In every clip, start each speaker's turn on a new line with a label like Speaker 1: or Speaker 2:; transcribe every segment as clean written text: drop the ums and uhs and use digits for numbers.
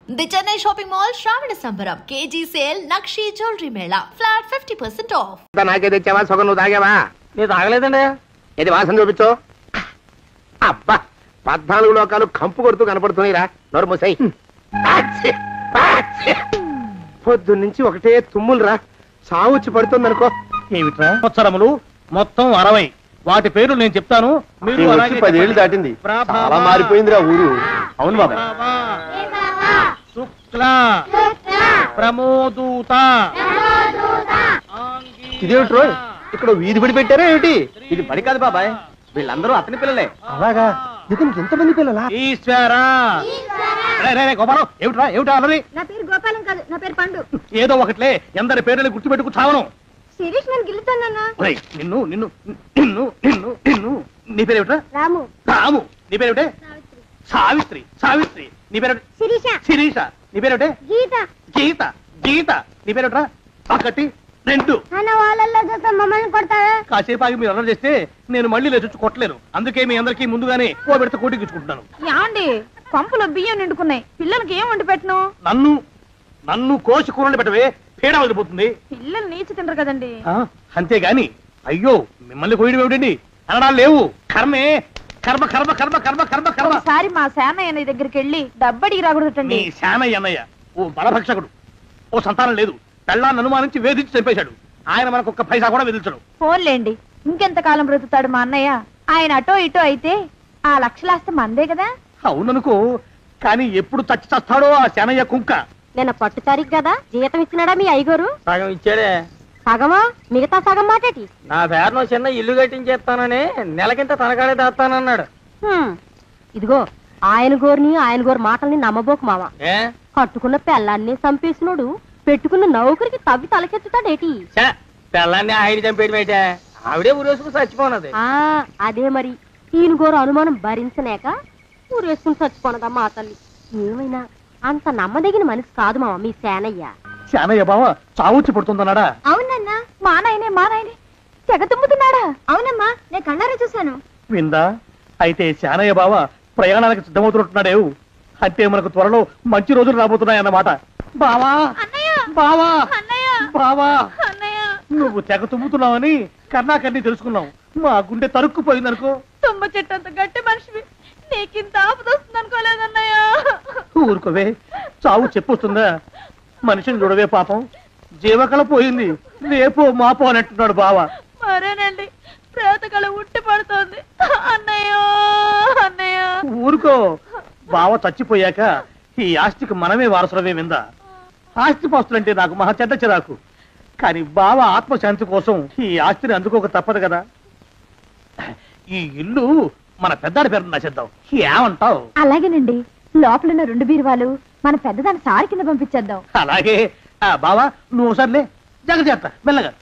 Speaker 1: The Chennai shopping mall శ్రావణ సంబరం KG sale nakshi jewellery Mela flat 50% of.
Speaker 2: నాకే తెచ్చావా? సగం నువ్వు తాగావా?
Speaker 3: నేను తాగలేదండి.
Speaker 2: ఇది వాసన చూపించు. అబ్బా 14 లోకాలు కంపు కొడుతూ కనపడుతున్నాయిరా. నోరు మూసాయి. పొద్దున్నుంచి ఒకటే తుమ్ములురా. సావుచ్చి పడుతుంది అనుకో.
Speaker 3: ఏమిట్రా సంవత్సరములు మొత్తం 60. వాటి పేర్లు నేను చెప్తాను, మీరు
Speaker 2: 10 ఏళ్ళు దాటింది. చాలా మారిపోయిందిరా ఊరు. అవును బాబా.
Speaker 3: శుక్ల ప్రమోదూత.
Speaker 2: ఇదేమిటి రోయ్, ఇక్కడ వీధి బడి పెట్టారా ఏమిటి? ఇది బడి కాదు బాబాయ్, వీళ్ళందరూ అతని పిల్లలే. అలాగా? ఇతనికి ఎంతమంది పిల్లలా?
Speaker 3: ఈశ్వరా. గోపాలం ఏమిట్రా, ఏమిటా అన్నది?
Speaker 4: నా పేరు గోపాలం కాదు, నా పేరు పండు.
Speaker 3: ఏదో ఒకట్లే, ఎందరి పేర్లు గుర్తుపెట్టుకు చావను.
Speaker 4: శిరీష్ నన్ను గిల్లుతానన్నా.
Speaker 3: నిన్ను నిన్ను నిన్ను నిన్ను నిన్ను నీ పేరేమిట్రా?
Speaker 4: రాము.
Speaker 3: రాము. నీ పేరేమిటే? సావిత్రి. సావిత్రి. నీ పేరు?
Speaker 4: శిరీష.
Speaker 3: శిరీష. నీ పేరేమిటే?
Speaker 4: గీత.
Speaker 3: గీత. గీత. నీ పేరేమిట్రా? ఒకటి 2.
Speaker 4: నాన్న వాళ్ళల్లో చూస్తే మమ్మల్ని కొడతావా?
Speaker 3: కాసేపు ఆగి మీరు అల్లరి చేస్తే నేను మళ్ళీ లేచొచ్చి కొట్టలేను. అందుకే మీ అందరికీ ముందుగానే ఓ పెడితే కోటికిచ్చుకుంటున్నాను.
Speaker 4: యాండి పంపులో బియ్యం నిండుకున్నాయి, పిల్లలకి ఏం వండి పెట్టను?
Speaker 3: నన్ను కోసి కూరలు పెట్టవే, పేడ వదిలిపోతుంది.
Speaker 4: పిల్లలు నీచి తినరు కదండి.
Speaker 3: అంతేగాని అయ్యో మిమ్మల్ని కోయడం ఏమిటండి అనడాలు లేవు. కర్మే. కర్మ కర్మ కర్మ కర్మ కర్మ కర్మ.
Speaker 4: ఒకసారి మా సేనయ్య దగ్గరికి వెళ్ళి డబ్బడికి రాకూడదండి.
Speaker 3: నీ శానయ్య అన్నయ్య ఓ బలభక్షకుడు. ఓ సంతానం లేదు, పెళ్ళాన్ని అనుమానించి వేధించి చంపేశాడు. ఆయన మనకు ఒక్క పైసా కూడా విధించడు.
Speaker 4: ఫోన్లేండి, ఇంకెంత కాలం బ్రతుకుతాడు మా అన్నయ్య? ఆయన అటో ఇటో అయితే ఆ లక్షలాస్తే మందే కదా.
Speaker 3: అవుననుకో, కానీ ఎప్పుడు చచ్చి చస్తాడో ఆ శానయ్య కుంక.
Speaker 4: నేను పట్టు తారీఖు కదా, జీతం ఇచ్చినాడా మీ అయ్యగారు?
Speaker 3: సగం ఇచ్చాడే.
Speaker 4: సగమా? మిగతా సగం మాటేటి?
Speaker 3: నా పేరును చిన్న ఇల్లు కట్టించేస్తానని నెలకింత తనకాడే దాస్తానన్నాడు.
Speaker 4: ఇదిగో ఆయన గోరు మాటల్ని నమ్మబోకు మావా. కట్టుకున్న పెళ్ళాన్ని చంపేసినోడు పెట్టుకున్న నౌకరికి తవ్వి తలకెత్తుతాడేటి?
Speaker 3: పెళ్ళాన్ని ఆయన చంపేయడం ఆవిడే ఊరేసుకుని చచ్చిపోనది.
Speaker 4: అదే మరి, ఈయన గోరు అనుమానం భరించలేక ఊరేసుకుని చచ్చిపోనదమ్మా ఆ తల్లి. ఏమైనా అంత నమ్మదగిన మనిషి కాదు మావా మీ సేనయ్య.
Speaker 3: శానయ్య బావ చావుచ్చి పడుతుందన్నాడా?
Speaker 4: అవునన్నా, మా నాయనే తెగ తుమ్ముతున్నాడా? అవునమ్మా, నేను కళ్ళారా చూశాను.
Speaker 3: విందా? అయితే శానయ్య బావ ప్రయాణానికి సిద్ధమవుతున్నట్టున్నాడేవు. అంటే మనకు త్వరలో మంచి రోజులు రాబోతున్నాయన్నమాట. బావా బావా బావా, నువ్వు తెగ తుమ్ముతున్నావని కర్ణాకర్ణి తెలుసుకున్నావు. మా గుండె తరుక్కుపోయిందనుకో.
Speaker 4: తుమ్మ చెట్టు అంత గట్టి మనిషివి, నీకింత ఆపదొస్తుంది అనుకోలేదన్నయ్య.
Speaker 3: ఊరుకోవే, చావు చెప్పొస్తుందా? మనిషిని చూడవే పాపం, జీవకళ పోయింది, రేపో మాపో అని బావ.
Speaker 4: మరేనండి, ప్రేతకళ ఉట్టి పడుతోంది అన్నయ్యో అన్నయ్య.
Speaker 3: ఊరుకో, బావ చచ్చిపోయాక ఈ ఆస్తికి మనమే వారసులమే. విందా? ఆస్తి పాస్తులంటే నాకు మహా చెడ్డ చిరాకు. కానీ బావ ఆత్మశాంతి కోసం ఈ ఆస్తిని అందుకోక తప్పదు కదా. ఈ ఇల్లు మన పెద్దాడి పేరు నచ్చేద్దాం, ఏమంటావు?
Speaker 4: అలాగేనండి, లోపలున్న 2 బీరువాలు మన పెద్దదాన్ని సారి కింద పంపించేద్దాం.
Speaker 3: అలాగే. బావా నువ్వు సర్లే, జాగ్రత్త, మెల్లగా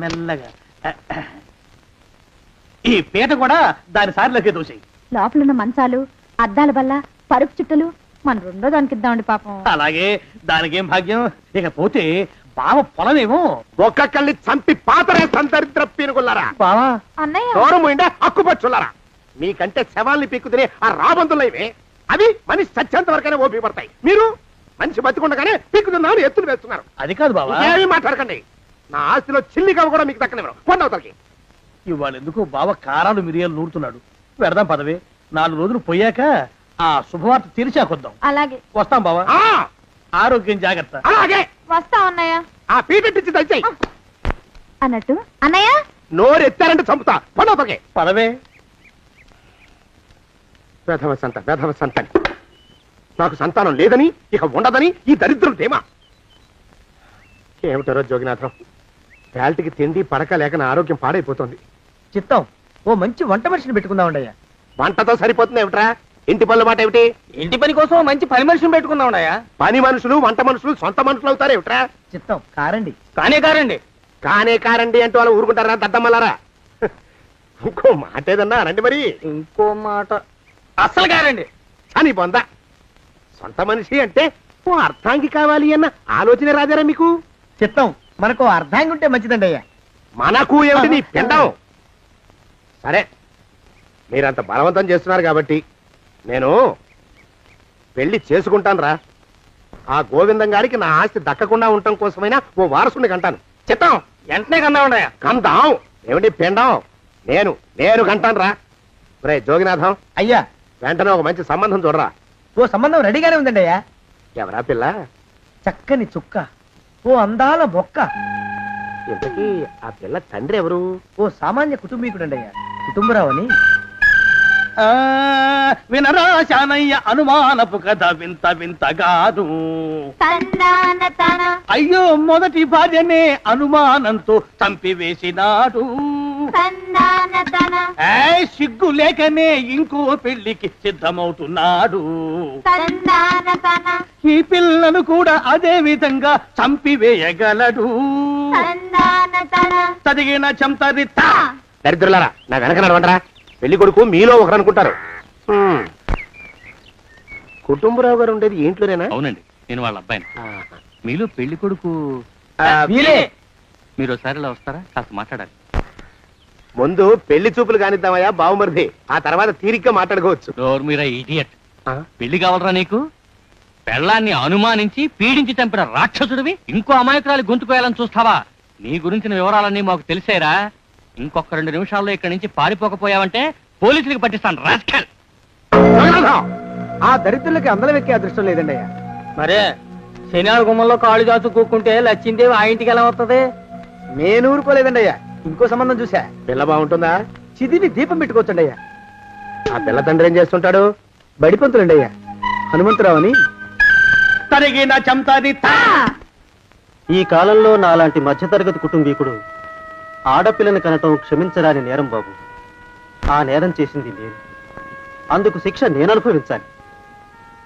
Speaker 3: మెల్లగా. ఈ పీట కూడా దాని సారిలోకే దోసేయి.
Speaker 4: లోపలున్న మంచాలు, అద్దాల బల్ల, పరుపు చుట్టలు మన 2వ దానికి ఇద్దామండి పాపం.
Speaker 3: అలాగే, దానికేం భాగ్యం. ఇకపోతే బావ పొలమేమో
Speaker 2: ఒక్కొక్కల్ని చంపి పాతరే సంతరిద్ర పీనుకున్నారా?
Speaker 3: బావా
Speaker 4: అన్నయ్య
Speaker 2: దూరమైండే హక్కుపచ్చులారా. మీకంటే శవాల్ని పీక్కుతినే ఆ రాబందులు ఇవే. అవి మనిషి చచ్చేంత వరకైనా ఓపి పడతాయి. మీరు మనిషి బతికుండగానే పీక్కుతున్నామని ఎత్తులు వేస్తున్నారు.
Speaker 3: అది కాదు బావా.
Speaker 2: ఏమీ మాట్లాడకండి. నా ఆస్తిలో చిల్లి కవ కూడా మీకు దక్కనివ్వరు. కొండవతలకి.
Speaker 3: ఇవాళ ఎందుకో బావ కారాలు మిరియాలు నూరుతున్నాడు. పెడదాం పదవే, 4 రోజులు పోయాక ఆ శుభవార్త తీర్చాకొద్దాం.
Speaker 4: అలాగే
Speaker 3: వస్తాం బావా. ఆరోగ్యం జాగ్రత్త.
Speaker 2: అలాగే
Speaker 4: వస్తాం అన్నయ్య.
Speaker 2: ఆ పీటెట్టించి దయచేయి.
Speaker 4: అన్నట్టు అన్నయ్య,
Speaker 2: నోరు ఎత్తారంటే చంపుతా. కొండవతలకి
Speaker 3: పదవే.
Speaker 2: వేధవ సంతానం. నాకు సంతానం లేదని, ఇక ఉండదని ఈ దరిద్రం తేమా. ఏమిటారో జోగినాథం, వేల్టికి తిండి పడక లేక నా ఆరోగ్యం పాడైపోతుంది.
Speaker 3: చిత్తం, ఓ మంచి వంట మనిషిని పెట్టుకుందామండయ్యా.
Speaker 2: వంటతో సరిపోతుంది ఏమిట్రా? ఇంటి పనుల మాట ఏమిటి?
Speaker 3: ఇంటి పని కోసం మంచి పని మనిషిని పెట్టుకుందామండయ్యా.
Speaker 2: పని మనుషులు వంట మనుషులు సొంత మనుషులు అవుతారు ఏమిట్రా?
Speaker 3: చిత్తం, కారండి. కారండి
Speaker 2: కారండి అంటూ వాళ్ళు ఊరుకుంటారా దద్దమ్మలారా? ఇంకో మాట ఏదన్నా రండి మరి.
Speaker 3: ఇంకో మాట అస్సలు కారండి.
Speaker 2: అని పొందా. సొంత మనిషి అంటే ఓ అర్థాంగి కావాలి అన్న ఆలోచన రాజారా మీకు?
Speaker 3: చిత్తం, మనకు అర్థాంగి ఉంటే మంచిదండి అయ్యా.
Speaker 2: మనకు ఏమిటి నీ పిండం? సరే, మీరంత బలవంతం చేస్తున్నారు కాబట్టి నేను పెళ్లి చేసుకుంటాను రా. ఆ గోవిందం గారికి నా ఆస్తి దక్కకుండా ఉండటం కోసమైనా ఓ వారసుని కంటాను.
Speaker 3: చిత్తం వెంటనే కన్నా ఉండయా.
Speaker 2: కందాం ఏమిటి పిండం? నేను కంటాను రా. రే జోగినాథం,
Speaker 3: అయ్యా
Speaker 2: వెంటనే ఒక మంచి సంబంధం చూడరా.
Speaker 3: ఓ సంబంధం రెడీగానే ఉందండి అయ్యా.
Speaker 2: ఎవరా పిల్ల?
Speaker 3: చక్కని చుక్క, ఓ అందాల మొక్క.
Speaker 2: ఇంతకీ ఆ పిల్ల తండ్రి ఎవరు?
Speaker 3: ఓ సామాన్య కుటుంబీకుడండి అయ్యా, కుటుంబరావు అని. వినరా శానయ్య అనుమానపు కథ వింత వింతగాదు. అయ్యో మొదటి భార్యనే అనుమానంతో చంపివేసినాడు. సిగ్గు లేకనే ఇంకో పెళ్లికి సిద్ధమవుతున్నాడు. ఈ పిల్లను కూడా అదే విధంగా చంపివేయగలడు. చదివిన చంతరిత.
Speaker 2: దరిద్రులారా, నా వెనక నడవండరా. పెళ్లి కొడుకు మీలో ఒకరు అనుకుంటారు. కుటుంబరావు గారు ఉండేది ఇంట్లోనేనా?
Speaker 5: అవునండి, నేను వాళ్ళ అబ్బాయిని. మీలో పెళ్లి కొడుకు మీరు ఒకసారి ఇలా వస్తారా? కాస్త మాట్లాడాలి.
Speaker 2: ముందు పెళ్లి చూపులు కానిద్దామయ్యా బావుమరిది, ఆ తర్వాత తీరిగ్గా మాట్లాడుకోవచ్చు.
Speaker 5: మీరా ఇడియట్. పెళ్లి కావాలరా నీకు? పెళ్ళాన్ని అనుమానించి పీడించి చంపిన రాక్షసుడివి ఇంకో అమాయకురాలు గొంతుకోయాలని చూస్తావా? నీ గురించిన వివరాలన్నీ మాకు తెలిసేరా. ఇంకొక 2 నిమిషాల్లో ఇక్కడి నుంచి పారిపోకపోయావంటే పోలీసులకు పట్టిస్తాను. రాస్కల్.
Speaker 3: ఆ దరిద్రులకి అందరం ఎక్కే అదృష్టం లేదండి అయ్యా. మరే శనివార గుమ్మంలో కాళ్ళు చాచు కూకుంటే లచ్చిందేవి ఆ ఇంటికి ఎలా వస్తుంది? నేను ఊరుకోలేదండి అయ్యా, ఇంకో సంబంధం చూసా.
Speaker 2: పిల్ల బాగుంటుందా?
Speaker 3: చిదిని దీపం పెట్టుకోవచ్చండి అయ్యా.
Speaker 2: ఆ పిల్ల తండ్రి ఏం చేస్తుంటాడు?
Speaker 3: బడిపంతులండి అయ్యా, హనుమంతరావు అని. తరిగిన చంతరిత. ఈ కాలంలో నాలాంటి మధ్యతరగతి కుటుంబీకుడు ఆడపిల్లని కనటం క్షమించరాని నేరం బాబు. ఆ నేరం చేసింది నేను, అందుకు శిక్ష నేను అనుభవించాలి.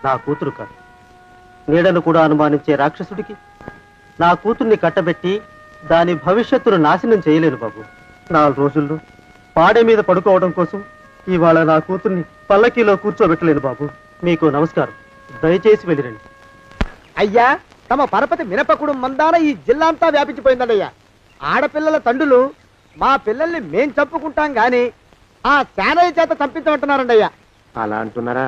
Speaker 3: నా కూతురు కాదు, నీడను కూడా అనుమానించే రాక్షసుడికి నా కూతుర్ని కట్టబెట్టి దాని భవిష్యత్తును నాశనం చేయలేను బాబు. 4 రోజుల్లో పాడే మీద పడుకోవడం కోసం ఇవాళ నా కూతుర్ని పల్లకీలో కూర్చోబెట్టలేను బాబు. మీకు నమస్కారం, దయచేసి వెళ్ళిరండి. అయ్యా, తమ పరపతి మినపకుడు మందాన ఈ జిల్లా అంతా వ్యాపించిపోయిందండి అయ్యా. ఆడపిల్లల తండ్రులు మా పిల్లల్ని మేం చంపుకుంటాం గాని ఆ శానయ్య చేత చంపించమంటున్నారండి అయ్యా.
Speaker 2: అలా అంటున్నారా?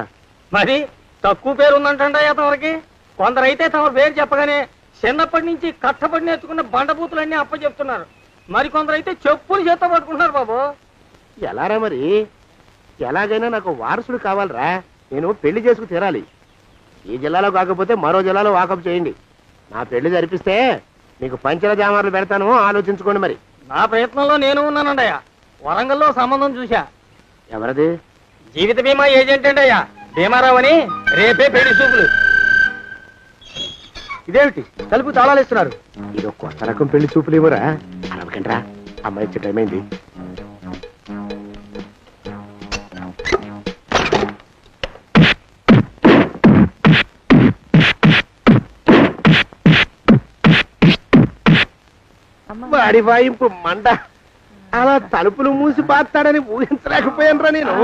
Speaker 3: మరి తక్కువ పేరు ఉందంటండి అయ్యా తమరికి. కొందరైతే తమ పేరు చెప్పగానే చిన్నప్పటి నుంచి కట్టబడి నేర్చుకున్న బండబూతులన్నీ అప్పచెప్తున్నారు. మరి కొందరైతే చెప్పులు చేత పట్టుకుంటున్నారు బాబు.
Speaker 2: ఎలారా మరి? ఎలాగైనా నాకు వారసుడు కావాలరా. నేను పెళ్లి చేసుకు తీరాలి. ఈ జిల్లాలో కాకపోతే మరో జిల్లాలో వాకప్ చేయండి. నా పెళ్లి జరిపిస్తే మీకు పంచల జామార్లు పెడతాను, ఆలోచించుకోండి. మరి
Speaker 3: నా ప్రయత్నంలో నేను ఉన్నానండి అయ్యా. వరంగల్లో సంబంధం చూశా.
Speaker 2: ఎవరది?
Speaker 3: జీవిత బీమా ఏజెంట్ అండి అయ్యా, భీమారావు అని. రేపే పెళ్లి చూపులు. ఇదేమిటి తలుపు తాళాలు ఇస్తున్నారు?
Speaker 2: ఇది ఒక కొత్త రకం పెళ్లి చూపులు ఏమోరా. అరవకండ్రా, అమ్మాయి ఇచ్చే టైం అయింది. వాడి వాయింపు మండ. అలా తలుపులు మూసి పాతాడని ఊహించలేకపోయానురా నేను.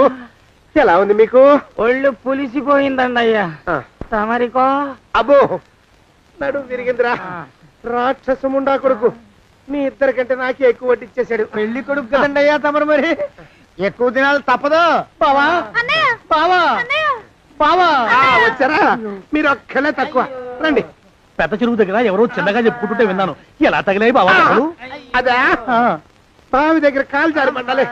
Speaker 2: ఎలా ఉంది మీకు?
Speaker 3: ఒళ్ళు పులిసిపోయిందండి అయ్యా. తమరికో?
Speaker 2: అబ్బో, నడు విరిగిందిరా. రాక్షసముండా కొడుకు మీ ఇద్దరికంటే నాకే ఎక్కువ వడ్డిచ్చేశాడు.
Speaker 3: పెళ్లి కొడుకు కదండి అయ్యా తమరు. మరి ఎక్కువ దినాలు తప్పదు. బావా బావా బావా,
Speaker 2: వచ్చారా? మీరు ఒక్కలే తక్కువ. రండి.
Speaker 3: పెద్ద చెరువు దగ్గర ఎవరో చిన్నగా చెప్పుకుంటుంటే విన్నాను. ఎలా తగిలాయి బావా?
Speaker 2: అదా బావి దగ్గర కాలు జారి పడ్డాలి.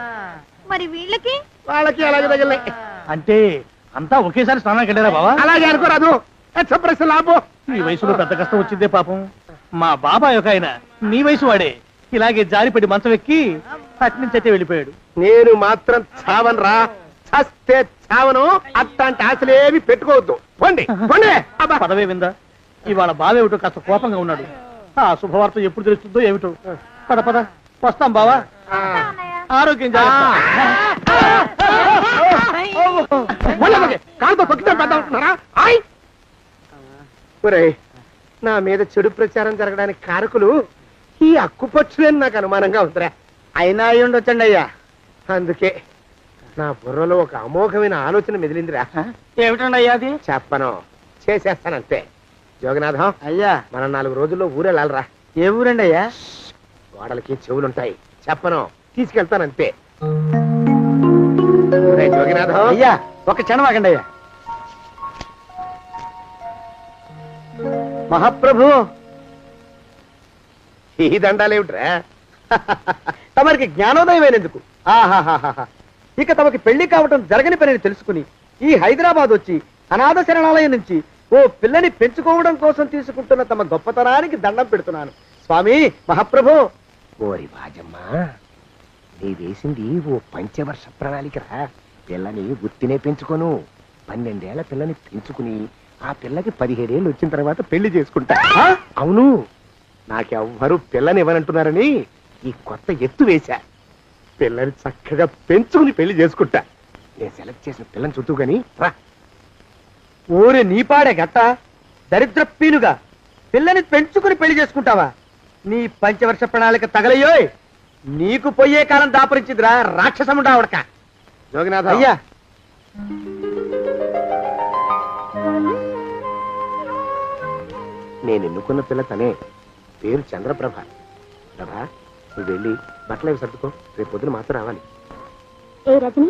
Speaker 1: మరి వీళ్ళకి
Speaker 2: వాళ్ళకి అలాగే తగిలే.
Speaker 3: అంటే అంతా ఒకేసారి స్నానానికి వెళ్ళారా బావా?
Speaker 2: అలాగే అనుకోరాదు. ప్రశ్న లాభం.
Speaker 3: ఈ వయసులో పెద్ద కష్టం వచ్చిందే పాపం. మా బాబాయ్ ఒక ఆయన నీ వయసు వాడే ఇలాగే జారిపడి మంచం ఎక్కి అట్నుంచి అయితే వెళ్ళిపోయాడు.
Speaker 2: నేను మాత్రం చావను రా. చస్తే చావను. అట్లాంటి ఆశలేవి పెట్టుకోవద్దు. పోండి పోండి.
Speaker 3: పదవే విందా. ఇవాళ బావేమిటో కాస్త కోపంగా ఉన్నాడు. ఆ శుభవార్త ఎప్పుడు తెలుస్తుందో ఏమిటో. పద పద వస్తాం బావా. ఆరోగ్యం
Speaker 2: కాలుతో తొక్కితే పెద్ద ఉంటున్నారా? నా మీద చెడు ప్రచారం జరగడానికి కారకులు ఈ అక్కుపచ్చులేని నాకు అనుమానంగా ఉందిరా.
Speaker 3: అయినా అయి ఉండొచ్చండి అయ్యా.
Speaker 2: అందుకే నా బుర్రలో ఒక అమోఘమైన ఆలోచన మెదిలిందిరా.
Speaker 3: ఏమిటండి అయ్యా అది?
Speaker 2: చెప్పను, చేసేస్తానంతే. జోగనాథం
Speaker 3: అయ్యా,
Speaker 2: మనం 4 రోజుల్లో ఊరెళ్ళాలరా.
Speaker 3: ఏ ఊరండి అయ్యా?
Speaker 2: గోడలకి చెవులుంటాయి. చెప్పను, తీసుకెళ్తానంతే. జోగినాథం
Speaker 3: అయ్యా, ఒక క్షణం ఆగండి అయ్యా. మహాప్రభు
Speaker 2: ఈ దండాలేమిట్రా?
Speaker 3: తమరికి జ్ఞానోదయమైనందుకు ఆహాహాహా. ఇక తమకి పెళ్లి కావటం జరగని పనిని తెలుసుకుని ఈ హైదరాబాద్ వచ్చి అనాథ శరణాలయం నుంచి ఓ పిల్లని పెంచుకోవడం కోసం తీసుకుంటున్న తమ గొప్పతనానికి దండం పెడుతున్నాను స్వామి మహాప్రభు.
Speaker 2: ఓరి బాజమ్మ, నీ వేసింది ఓ పంచవర్ష ప్రణాళికరా. పిల్లని గుర్తినే పెంచుకోను, 12 ఏళ్ల పిల్లని పెంచుకుని ఆ పిల్లకి 17 ఏళ్ళు వచ్చిన తర్వాత పెళ్లి చేసుకుంటా. అవును, నాకెవ్వరూ పిల్లని ఇవ్వనంటున్నారని ఈ కొత్త ఎత్తు వేశా. పిల్లని చక్కగా పెంచుకుని పెళ్లి చేసుకుంటా. నేను సెలెక్ట్ చేసిన పిల్లని చుట్టూ గాని రా.
Speaker 3: ఊరి నీపాడే గట్ట దరిద్రపీనుగా పిల్లని పెంచుకుని పెళ్లి చేసుకుంటావా? నీ పంచవర్ష ప్రణాళిక తగలయ్యోయ్. నీకు పోయే కాలం దాపరించిందిరా రాక్షసముండావడక.
Speaker 2: జోగినాథ
Speaker 3: అయ్యా
Speaker 2: నేను ఎన్నుకున్న పిల్ల తనే. పేరు చంద్రప్రభ. ప్రభ, నువ్వు వెళ్ళి బట్టలు అవి సర్దుకో, రేపు పొద్దున మాత్రం రావాలి.
Speaker 4: ఏ రజని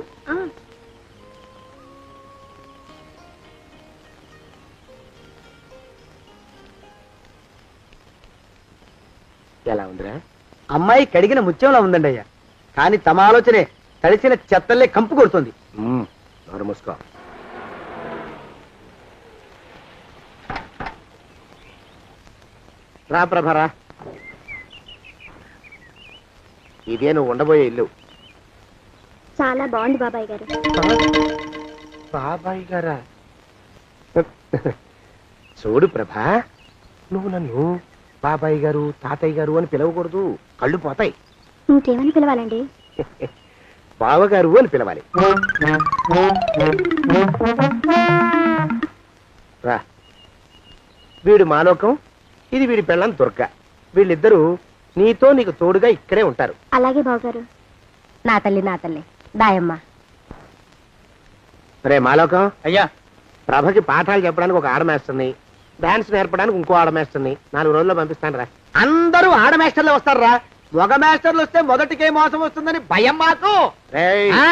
Speaker 2: ఎలా ఉందిరా?
Speaker 3: అమ్మాయి కడిగిన ముత్యంలా ఉందండి అయ్యా. కానీ తమ ఆలోచనే తడిసిన చెత్తల్లే కంపు కొడుతుంది.
Speaker 2: నోరు మూసుకో. రా ప్రభరా, ఇదే నువ్వు ఉండబోయే ఇల్లు.
Speaker 4: చాలా బాగుంది బాబాయ్ గారు.
Speaker 2: బాబాయ్ గారా? చూడు ప్రభా, నువ్వు నన్ను బాబాయ్ గారు తాతయ్య గారు అని పిలవకూడదు, కళ్ళు పోతాయి.
Speaker 4: ఇంకేమని పిలవాలండి?
Speaker 2: బావగారు అని పిలవాలి. రా, వీడు మాలోకం, ఇది వీడి పెళ్ళం దుర్గ. వీళ్ళిద్దరూ నీతో నీకు తోడుగా ఇక్కడే ఉంటారు.
Speaker 4: అలాగే బావగారు. నా తల్లి దాయమ్మ.
Speaker 2: రే మాలోకం,
Speaker 3: అయ్యా
Speaker 2: ప్రభకి పాఠాలు చెప్పడానికి ఒక ఆడమేస్తుంది, డాన్స్ నేర్పడానికి ఇంకో ఆడమేస్తుంది. 4 రోజుల్లో పంపిస్తాను రా.
Speaker 3: అందరూ ఆడ మాస్టర్లు వస్తారా? మగ మాస్టర్లు వస్తే మొదటికే మోసం వస్తుందని భయం మాకు.
Speaker 2: రేయ్,
Speaker 3: ఆ,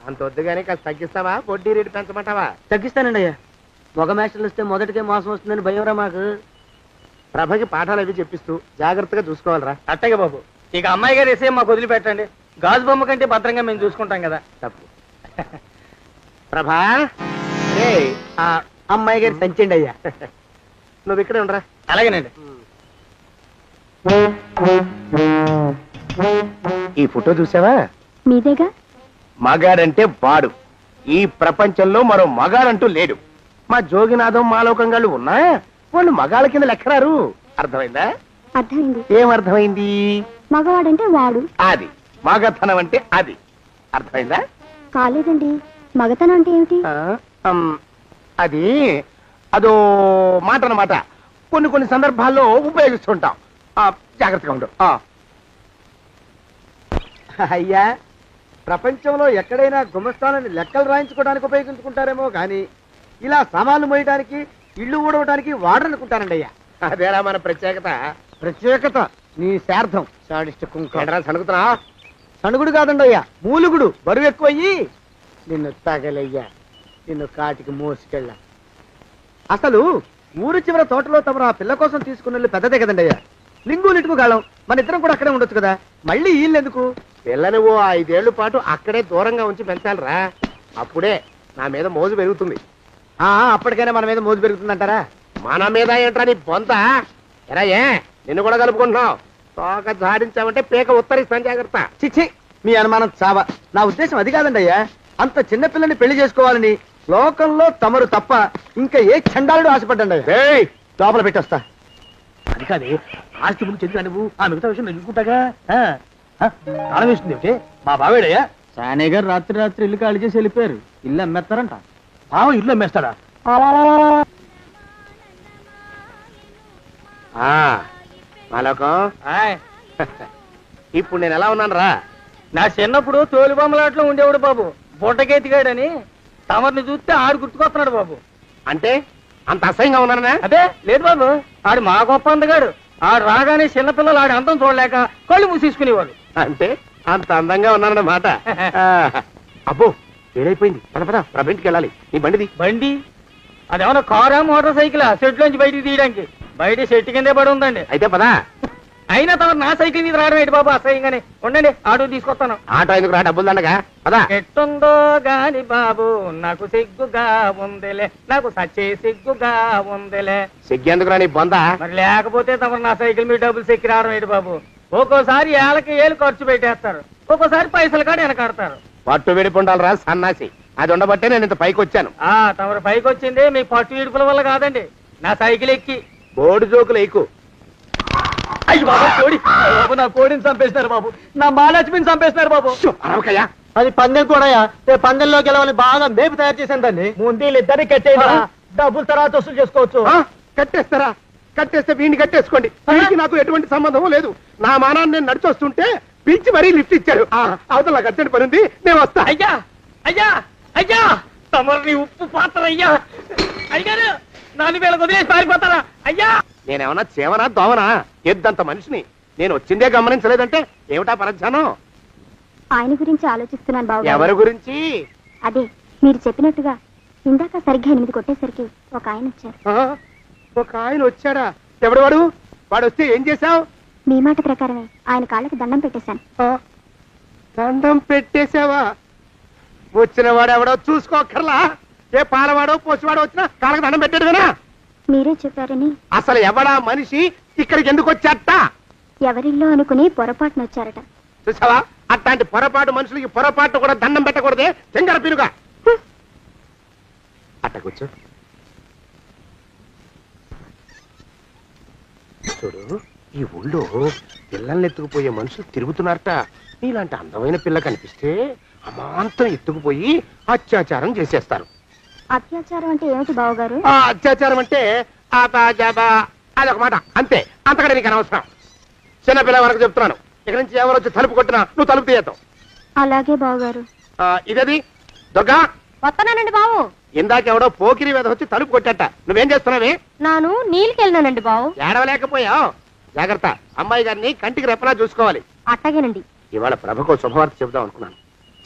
Speaker 2: అంత వద్దుగానే కాస్త తగ్గిస్తావా? వడ్డీ రేటు పెంచమంటావా?
Speaker 3: తగ్గిస్తానండి అయ్యా. మగ మాస్టర్లు వస్తే మొదటికే మోసం వస్తుందని భయంరా మాకు.
Speaker 2: ప్రభకి పాఠాలు అవి చెప్పిస్తూ జాగ్రత్తగా చూసుకోవాలరా.
Speaker 3: అట్టగే బాబు. ఇక అమ్మాయి గారు వేసే మాకు వదిలిపెట్టండి. గాజు బొమ్మ కంటే భద్రంగా మేము చూసుకుంటాం కదా.
Speaker 2: తప్పు. ప్రభా, రే,
Speaker 3: ఆ అమ్మాయి గారి సంచండి అయ్యా.
Speaker 2: నువ్వు ఇక్కడే ఉండరా.
Speaker 3: అలాగేనండి.
Speaker 2: ఈ ఫోటో చూసావా?
Speaker 4: మీదేగా.
Speaker 2: మగాడంటే వాడు. ఈ ప్రపంచంలో మరో మగాడంటూ లేడు. మా జోగినాథం మాలోకం గాళ్ళు ఉన్నా వాళ్ళు మగాళ్ళ కింద లెక్కరారు. అర్థమైందా?
Speaker 4: అర్థమైంది.
Speaker 2: ఏమర్థమైంది?
Speaker 4: మగవాడంటే వాడు.
Speaker 2: అది మగతనం అంటే అది. అర్థమైందా?
Speaker 4: కాలేదండి. మగతనం అంటే ఏమిటి?
Speaker 2: అది అదో మాట అన్నమాట. కొన్ని సందర్భాల్లో ఉపయోగిస్తుంటాం. జాగ్రత్తగా ఉండు.
Speaker 3: అయ్యా, ప్రపంచంలో ఎక్కడైనా గుమస్థానాన్ని లెక్కలు రాయించుకోవడానికి ఉపయోగించుకుంటారేమో కానీ ఇలా సామాన్లు మోయడానికి, ఇల్లు ఊడవడానికి వాడనుకుంటానండి అయ్యా.
Speaker 2: అదేరా మన ప్రత్యేకత.
Speaker 3: ప్రత్యేకత నీ శార్థం.
Speaker 2: సణుకుతున్నా?
Speaker 3: సణుగుడు కాదండి అయ్యా, మూలుగుడు. బరువు ఎక్కువయ్యి నిన్ను తగలయ్యా, నిన్ను కాటికి మోసుకెళ్ళా. అసలు ఊరు చివర తోటలో తమరు ఆ పిల్ల కోసం తీసుకున్న పెద్దదే కదండి అయ్యా. లింగులు ఇటుకు గాలం. మన ఇద్దరం కూడా అక్కడే ఉండొచ్చు కదా. మళ్ళీ వీళ్ళెందుకు?
Speaker 2: పిల్లని ఓ 5 ఏళ్ల పాటు అక్కడే దూరంగా ఉంచి పెంచాలిరా. అప్పుడే నా మీద మోజు పెరుగుతుంది.
Speaker 3: అప్పటికైనా మన మీద మోజు పెరుగుతుందంటారా?
Speaker 2: మన మీద ఏంట్రా నీ బొంత? ఎరా, ఏ నిన్ను కూడా కలుపుకుంటున్నావు? తోక జాడించావంటే పీక ఉత్తరిస్తాను, జాగ్రత్త.
Speaker 3: చిచ్చి, మీ అనుమానం చావా. నా ఉద్దేశం అది కాదండి అయ్యా. అంత చిన్న పిల్లని పెళ్లి చేసుకోవాలని లోకంలో తమరు తప్ప ఇంకా ఏ చండాలుడు ఆశపడ్డండి అయ్యా. లోపల పెట్టొస్తా.
Speaker 6: అది కాదే, ఆస్తి ముందు చెందిన నువ్వు ఆ మిగతా విషయం నేను చూసుకుంటాగా. తాళం వేస్తుంది ఏమిటి? మా బావేడయ్యా.
Speaker 3: సానే గారు రాత్రి ఇల్లు ఖాళీ చేసి వెళ్ళిపోయారు. ఇల్లు అమ్మేస్తారంట.
Speaker 6: బావ ఇల్లు అమ్మేస్తాడా?
Speaker 2: మాలోకం, ఇప్పుడు నేను ఎలా ఉన్నాను రా?
Speaker 3: నా చిన్నప్పుడు తోలు బొమ్మలాట్లో ఉండేవాడు బాబు, బుట్టకెత్తిగాడని. తమరిని చూస్తే ఆడు గుర్తుకొస్తున్నాడు బాబు.
Speaker 2: అంటే అంత అసహ్యంగా ఉన్నానా?
Speaker 3: అదే లేదు బాబు, ఆడు మా గొప్ప అందగాడు. ఆడు రాగానే చిన్నపిల్లలు ఆడి అందం చూడలేక కళ్ళు మూసేసుకునేవాడు.
Speaker 2: అంటే అంత అందంగా ఉన్నానన్నమాట. అబ్బో, ఏడైపోయింది. పద ప్రభ ఇంటికి వెళ్ళాలి. నీ బండిది.
Speaker 3: బండి అదేమన్నా కారా మోటార్ సైకిలా? షెడ్ లోంచి బయటికి తీయడానికి? బయట చెట్టు కిందే పడి ఉందండి.
Speaker 2: అయితే పదా.
Speaker 3: అయినా తమరు నా సైకిల్ మీద రావడం ఏంటి బాబు అసహ్యంగానే. ఉండండి ఆటో తీసుకొస్తాను.
Speaker 2: ఆటో ఎందుకు రా, డబ్బులు దండగా పదా.
Speaker 3: ఎట్టుందో గాని బాబు నాకు సిగ్గుగా ఉందిలే, నాకు సచ్చే సిగ్గుగా ఉందిలే.
Speaker 2: సిగ్గెందుకు రా నీ బొందా.
Speaker 3: మరి లేకపోతే తమరు నా సైకిల్ మీద డబ్బులు సెక్కి రావడం ఏంటి బాబు. ఒక్కోసారి ఏళ్ళకి ఏళ్ళు ఖర్చు పెట్టేస్తారు, ఒక్కోసారి పైసలు కాడ వెనకాడతారు.
Speaker 2: పట్టు విడిపుండాలరా సన్నాసి. అది ఉండబట్టే నేను ఇంత పైకి వచ్చాను.
Speaker 3: తమరు పైకి వచ్చింది మీ పట్టు ఇడుపుల వల్ల కాదండి, నా సైకిల్ ఎక్కి.
Speaker 2: బోర్డు జోకులు ఎక్కువ.
Speaker 3: అయ్యి బాబు కోడి బాబు, నా కోడిని చంపేస్తున్నారు బాబు, నా మహాలక్ష్మిని చంపేస్తున్నారు బాబు.
Speaker 2: అరవకయ్యా.
Speaker 3: అది పందెం కూడా పందెంలో గెలవని బాగా మేపు తయారు చేశాను దాన్ని. ముందు వీళ్ళిద్దరిని కట్టేదా డబ్బులు తర్వాత వసూలు చేసుకోవచ్చు.
Speaker 2: కట్టేస్తారా? కట్టేస్తే వీడిని కట్టేసుకోండి. వీడికి నాకు ఎటువంటి సంబంధం లేదు. నా మానాన్ని నేను నడిచొస్తుంటే పిలిచి మరీ లిఫ్ట్ ఇచ్చాడు. అవతల నాకు అర్జెంట్ పని ఉంది, నేను వస్తా.
Speaker 3: అయ్యా అయ్యా అయ్యా, తమరిని ఉప్పు పాత్ర అయ్యా. అయ్యారు నన్ను వీళ్ళకి వదిలేసి పారిపోతారా అయ్యా?
Speaker 2: నేనేమన్నా చేవనా దోవనా? ఎద్దంత మనిషిని. నేను వచ్చిందే గమనించలేదంటే ఏమిటా పరధ్యానం?
Speaker 4: ఆయన గురించి ఆలోచిస్తున్నాను బాబు.
Speaker 2: ఎవరి గురించి?
Speaker 4: అదే మీరు చెప్పినట్టుగా ఇందాక సరిగ్గా 8 కొట్టేసరికి ఒక ఆయన వచ్చారు.
Speaker 2: ఒక ఆయన వచ్చాడా? ఎవడు వాడు? వాడు వస్తే ఏం చేశావు?
Speaker 4: మీ మాట ప్రకారమే ఆయన కాళ్ళకి దండం పెట్టేశాను.
Speaker 2: దండం పెట్టేశావా? వచ్చిన వాడు ఎవడో చూసుకోకర్లా. ఏ పాలవాడో పోసివాడో వచ్చినా కాళ్ళకి దండం పెట్టాడువేనా?
Speaker 4: మీరే చెప్పారని.
Speaker 2: అసలు ఎవడా మనిషి? ఇక్కడికి ఎందుకు వచ్చాట?
Speaker 4: ఎవరిల్లో అనుకుని పొరపాటున వచ్చారట.
Speaker 2: చూసావా, అట్లాంటి పొరపాటు మనుషులకి పొరపాటు కూడా దండం పెట్టకూడదే. చెంగర పినుగా అట్ట కూర్చో. చూడు, ఈ ఊళ్ళో పిల్లల్ని ఎత్తుకుపోయే మనుషులు తిరుగుతున్నారట. నీలాంటి అందమైన పిల్ల కనిపిస్తే అమాంతం ఎత్తుకుపోయి అత్యాచారం చేసేస్తారు.
Speaker 4: అత్యాచారం అంటే ఏమిటి బావగారు?
Speaker 2: అత్యాచారం అంటే అదొక మాట అంతే. అంతకంటే నీకు అనవసరం. చిన్నపిల్ల వరకు చెప్తున్నాను. ఇక్కడ నుంచి ఎవరు వచ్చి తలుపు కొట్టినా నువ్వు తలుపు తీయతావు.
Speaker 4: అలాగే బావగారు.
Speaker 2: ఇదది దొగ్గా
Speaker 4: వస్తున్నానండి బావు.
Speaker 2: ఇందాకెవడో పోకిరి మీద వచ్చి తలుపు కొట్టట. నువ్వేం చేస్తున్నావే?
Speaker 4: నాను నీళ్ళకెళ్ళినానండి బావు.
Speaker 2: ఏడవలేకపోయావు. జాగ్రత్త, అమ్మాయి గారిని కంటికి రెప్పలా చూసుకోవాలి.
Speaker 4: అట్టగేనండి.
Speaker 2: ఇవాళ ప్రభకు శుభవార్త చెబుదాం అనుకున్నాను.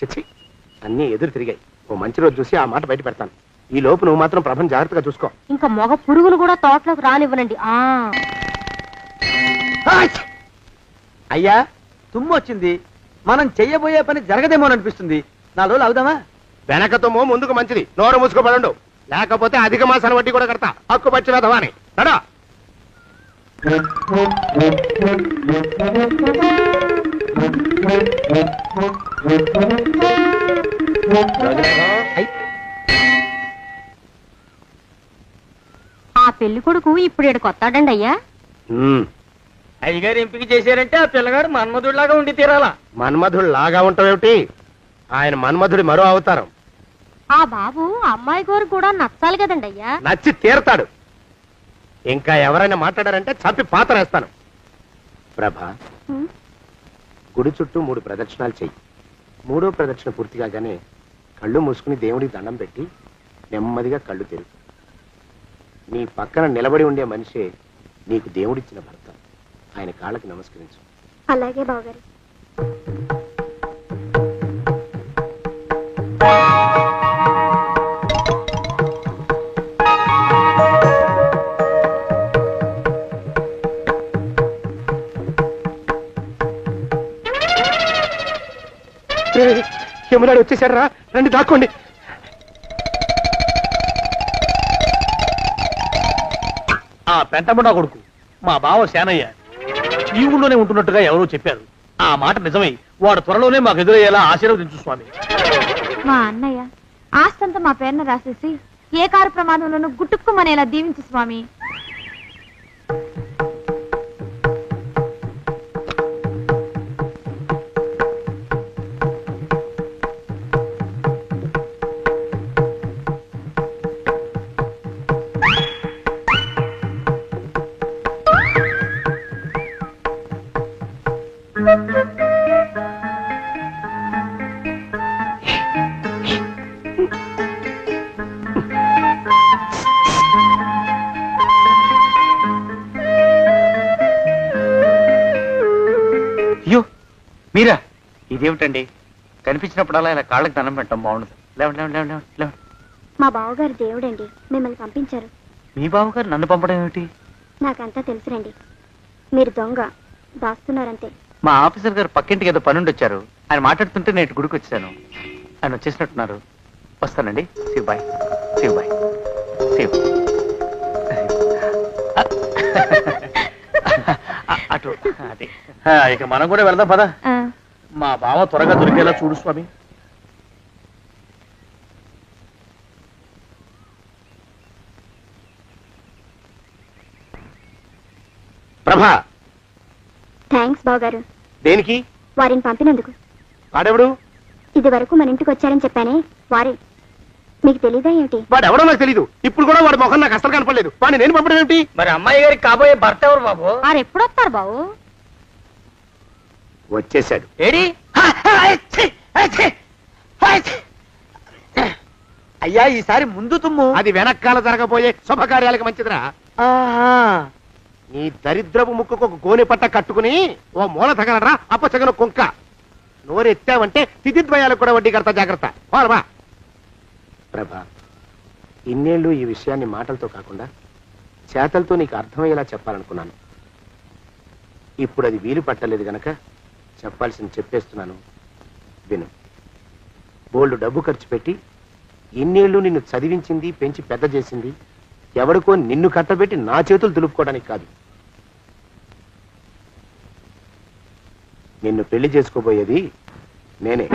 Speaker 2: చిచ్చి, అన్నీ ఎదురు తిరిగాయి. ఓ మంచి రోజు చూసి ఆ మాట బయట పెడతాను. ఈ లోపు నువ్వు మాత్రం ప్రభను జాగ్రత్తగా చూసుకో.
Speaker 4: ఇంకా మగ పురుగును కూడా తోటలోకి రానివ్వనండి.
Speaker 3: అయ్యా తుమ్ము వచ్చింది, మనం చెయ్యబోయే పని జరగదేమో అనిపిస్తుంది. 4 రోజులు అవుదామా?
Speaker 2: వెనకతోమో ముందుకు మంచిది. నోరు మూసుకోబడండు, లేకపోతే అధిక మాసాల వడ్డీ కూడా కడతా. హక్కు పచ్చి వేధవా అని నడా.
Speaker 4: ఆ పెళ్లి కొడుకు ఇప్పుడు ఇక్కడికి వస్తాడండి అయ్యా.
Speaker 3: అయ్యగారు ఎంపిక చేశారంటే ఆ పిల్లగాడు మన్మధుడిలాగా ఉండి తీరాలా.
Speaker 2: మన్మధుడు లాగా ఉంటావేమిటి? ఆయన మన్మధుడి మరో అవతారం.
Speaker 4: ఆ బాబు అమ్మాయి గారు కూడా నచ్చాలి కదండి అయ్యా.
Speaker 2: నచ్చి తీరతాడు. ఇంకా ఎవరైనా మాట్లాడారంటే చంపి పాతరేస్తాను. ప్రభా, గుడి చుట్టూ 3 ప్రదక్షిణాలు చెయ్యి. 3వ ప్రదక్షిణ పూర్తి కాగానే కళ్ళు మూసుకుని దేవుడికి దండం పెట్టి నెమ్మదిగా కళ్ళు తెరుగు. నీ పక్కన నిలబడి ఉండే మనిషే నీకు దేవుడిచ్చిన భర్త. ఆయన కాళ్ళకి నమస్కరించు.
Speaker 4: అలాగే బావగారు.
Speaker 2: యమునాడు వచ్చేసాడు రా, రండి దాక్కోండి.
Speaker 3: ఆ పెంటముడా కొడుకు మా బావ శానయ్య ఈ ఊళ్ళోనే ఉంటున్నట్టుగా ఎవరో చెప్పారు. ఆ మాట నిజమై వాడు త్వరలోనే మాకు ఎదురయ్యేలా ఆశీర్వదించు స్వామి.
Speaker 7: మా అన్నయ్య ఆస్తంతా మా పేరున రాసేసి ఏ కారు ప్రమాదంలోనూ గుట్టుక్కుమనేలా దీవించు స్వామి.
Speaker 5: అయ్యో మీరా? ఇదేమిటండి, కనిపించినప్పుడల్లా ఇలా కాళ్ళకి దండం పెట్టడం బాగుండదు. లేవండి లేవండి లేవండి లేవండి.
Speaker 4: మా బావగారు దేవుడండి, మిమ్మల్ని పంపించారు.
Speaker 5: మీ బావగారు నన్ను పంపడం ఏమిటి?
Speaker 8: నాకంతా తెలుసురండి. మీరు దొంగ దాస్తున్నారంతే.
Speaker 9: మా ఆఫీసర్ గారు పక్కింటికి ఏదో పనుండి వచ్చారు. ఆయన మాట్లాడుతుంటే నేను గుడికి వచ్చాను. ఆయన వచ్చేసినట్టున్నారు. వస్తానండి. శివ్ బాయ్. శివ్ బాయ్. శివ్. అటు అదే.
Speaker 3: ఇక మనం కూడా వెళ్దాం పద. మా బావ త్వరగా దొరికేలా చూడు స్వామి.
Speaker 2: ప్రభా,
Speaker 8: థ్యాంక్స్ బావగారు.
Speaker 2: దేనికి?
Speaker 8: వారిని పంపినందుకు.
Speaker 2: వాడెవడు?
Speaker 8: ఇది వరకు మన ఇంటికి వచ్చారని చెప్పానే వారే. మీకు తెలీదా ఏమిటి?
Speaker 2: వాడెవడో నాకు తెలీదు. ఇప్పుడు కూడా వాడి మొహం నాకు అసలు కనపడలేదు. వాడిని నేను పంపడం ఏమిటి?
Speaker 6: మరి అమ్మాయి గారికి కాబోయే భర్త ఎవరు బాబు?
Speaker 4: వారు ఎప్పుడు వస్తారు బాబు?
Speaker 2: వచ్చేసాడు.
Speaker 6: ఏడి? అయ్యా, ఈసారి ముందు తుమ్ము.
Speaker 2: అది వెనకాల జరగబోయే శుభకార్యాలకు మంచిదిరా. నీ దరిద్రపు ముక్కుకు ఒక గోనె పట్ట కట్టుకుని ఓ మూల తగలరా అప్పచగన కుంక. నోరెత్తావంటే తిథిద్వయాలకు కూడా వడ్డీ కడతా. జాగ్రత్త. పోరమా. ప్రభా, ఇన్నేళ్ళు ఈ విషయాన్ని మాటలతో కాకుండా చేతలతో నీకు అర్థమయ్యేలా చెప్పాలనుకున్నాను. ఇప్పుడు అది వీలు పట్టలేదు గనక చెప్పాల్సింది చెప్పేస్తున్నాను. విను. బోల్డు డబ్బు ఖర్చు పెట్టి ఇన్నేళ్ళు నిన్ను చదివించింది, పెంచి పెద్ద చేసింది ఎవడికో నిన్ను కట్టబెట్టి నా చేతులు దులుపుకోవడానికి కాదు. నిన్ను పెళ్లి చేసుకోబోయేది నేనే.